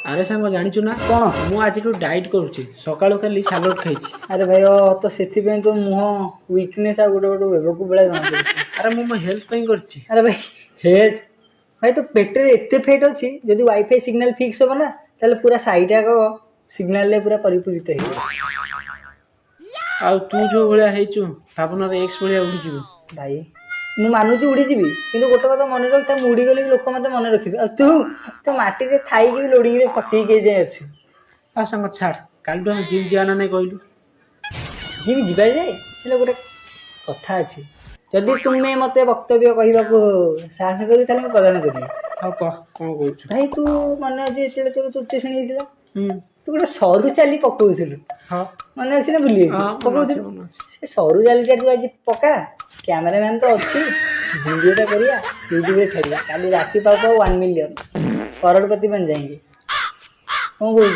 अरे सांग जानिचु ना कौन मु आज डाइट करूची सकाळु खाली सैलड खाइची। अरे भाई तो से तो मुह वीकनेस आ गोटे गोटे बेबकू बेला जाना अरे मु हेल्थ पई करची। अरे भाई हेल्थ भाई तो पेटे एते फेट अच्छी जदि वाईफाई सिग्नल फिक्स हो ना ताले पूरा साइट आको सिग्नल ले पूरा परिपूरित हो आ तू जो भलिया हेचु भावनार एक्स भलिया उड़ी जीवो भाई मु मानुची उड़ी जीवी किंतु गोटे कथा मन रख ता उड़ी गले लोक मते मन रखिबे आ तू तो माटी रे थाई की लोडिंग रे फसी के जाय अछि आ संग छाड़ काल हम जिम जाना नै कहलु जिम जिबा जे हेले गोटे कथा अछि जदि तुमे मते वक्तव्य कहबा को साहस करी ताले प्रदान करी आ कह कोन कहू भाई तू माने जे एते तोर तृतीय श्रेणी हिला तू गोटे सरू चाली पकौथिलु हां माने अछि ना भूली पकौथिलु से सरू चाली टा तू आज पका कैमरामैन तो अच्छी वीडियो करिया यूट्यूब पे छाड़िया काली राति पाऊ 1 मिलियन करोड़पति बन जाएंगे कौन बोल